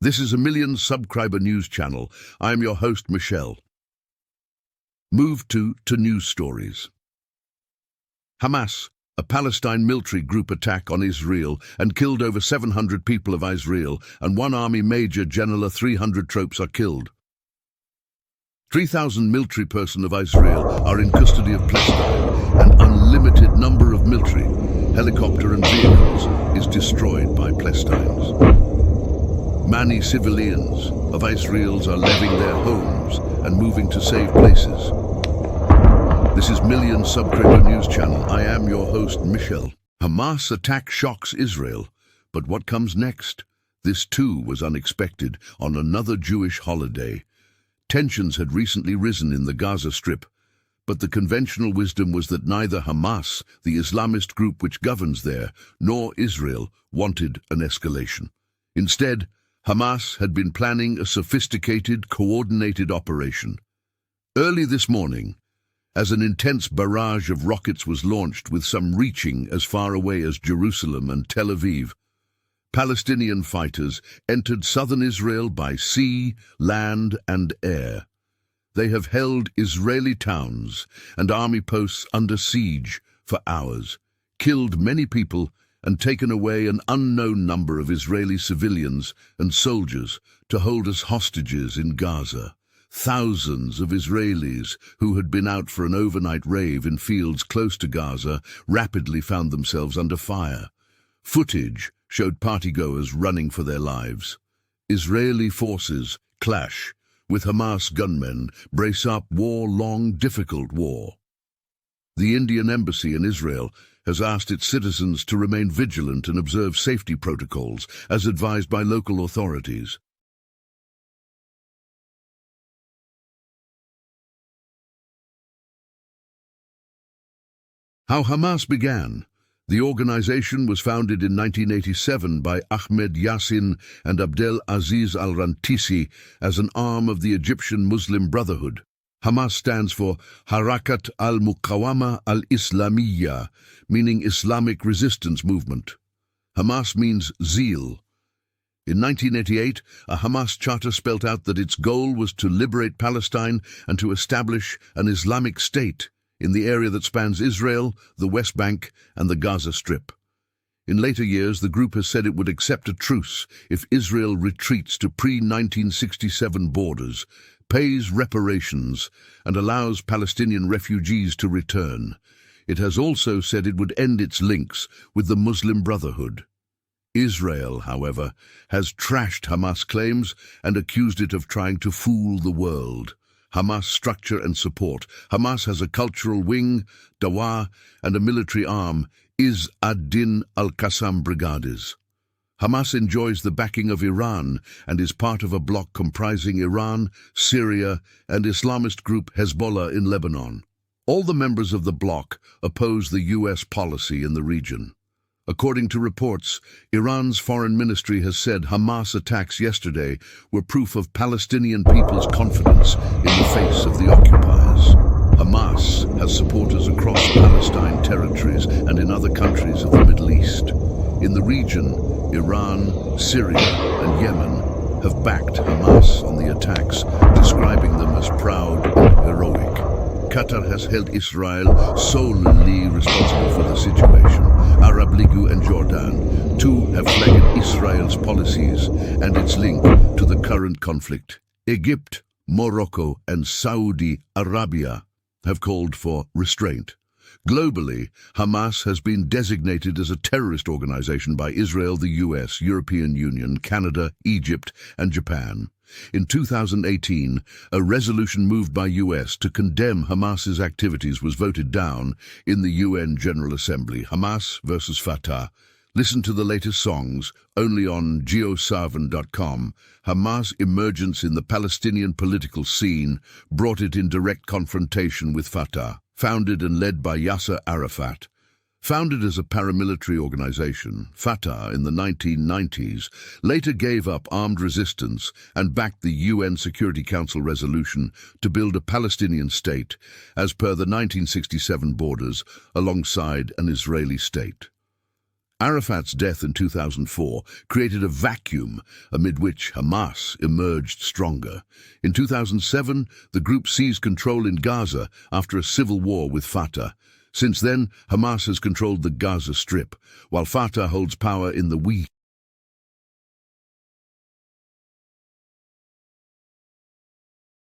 This is a million subscriber news channel. I am your host, Michelle. Move to news stories. Hamas, a Palestine military group, attack on Israel and killed over 700 people of Israel, and one army major general, 300 troops are killed. 3,000 military personnel of Israel are in custody of Palestine. An unlimited number of military, helicopter and vehicles is destroyed by Palestinians. Many civilians of Israel are leaving their homes and moving to safe places. This is Million Subscriber News Channel. I am your host, Michelle. Hamas attack shocks Israel, but what comes next? This too was unexpected on another Jewish holiday. Tensions had recently risen in the Gaza Strip, but the conventional wisdom was that neither Hamas, the Islamist group which governs there, nor Israel wanted an escalation. Instead, Hamas had been planning a sophisticated, coordinated operation. Early this morning, as an intense barrage of rockets was launched, with some reaching as far away as Jerusalem and Tel Aviv, Palestinian fighters entered southern Israel by sea, land, and air. They have held Israeli towns and army posts under siege for hours, killed many people, and taken away an unknown number of Israeli civilians and soldiers to hold as hostages in Gaza. Thousands of Israelis who had been out for an overnight rave in fields close to Gaza rapidly found themselves under fire. Footage showed partygoers running for their lives. Israeli forces clash with Hamas gunmen, brace up war-long, difficult war. The Indian embassy in Israel has asked its citizens to remain vigilant and observe safety protocols as advised by local authorities. How Hamas began. The organization was founded in 1987 by Ahmed Yassin and Abdel Aziz al-Rantisi as an arm of the Egyptian Muslim Brotherhood. Hamas stands for Harakat al-Muqawama al-Islamiyya, meaning Islamic Resistance Movement. Hamas means zeal. In 1988, a Hamas charter spelt out that its goal was to liberate Palestine and to establish an Islamic state in the area that spans Israel, the West Bank, and the Gaza Strip. In later years, the group has said it would accept a truce if Israel retreats to pre-1967 borders, pays reparations, and allows Palestinian refugees to return. It has also said it would end its links with the Muslim Brotherhood. Israel, however, has trashed Hamas claims and accused it of trying to fool the world. Hamas structure and support. Hamas has a cultural wing, Dawah, and a military arm, Izz ad-Din al-Qassam Brigades. Hamas enjoys the backing of Iran and is part of a bloc comprising Iran, Syria, and Islamist group Hezbollah in Lebanon. All the members of the bloc oppose the U.S. policy in the region. According to reports, Iran's foreign ministry has said Hamas attacks yesterday were proof of Palestinian people's confidence in the face of the occupiers. Hamas has supporters across Palestine territories and in other countries of the Middle East. In the region, Iran, Syria, and Yemen have backed Hamas on the attacks, describing them as proud and heroic. Qatar has held Israel solely responsible for the situation. Arab League and Jordan, too, have flagged Israel's policies and its link to the current conflict. Egypt, Morocco, and Saudi Arabia have called for restraint. Globally, Hamas has been designated as a terrorist organization by Israel, the US, European Union, Canada, Egypt, and Japan. In 2018, a resolution moved by US to condemn Hamas's activities was voted down in the UN General Assembly. Hamas versus Fatah. Listen to the latest songs only on geosarvan.com. Hamas' emergence in the Palestinian political scene brought it in direct confrontation with Fatah. Founded and led by Yasser Arafat. Founded as a paramilitary organization, Fatah in the 1990s later gave up armed resistance and backed the UN Security Council resolution to build a Palestinian state as per the 1967 borders alongside an Israeli state. Arafat's death in 2004 created a vacuum amid which Hamas emerged stronger. In 2007, the group seized control in Gaza after a civil war with Fatah. Since then, Hamas has controlled the Gaza Strip, while Fatah holds power in the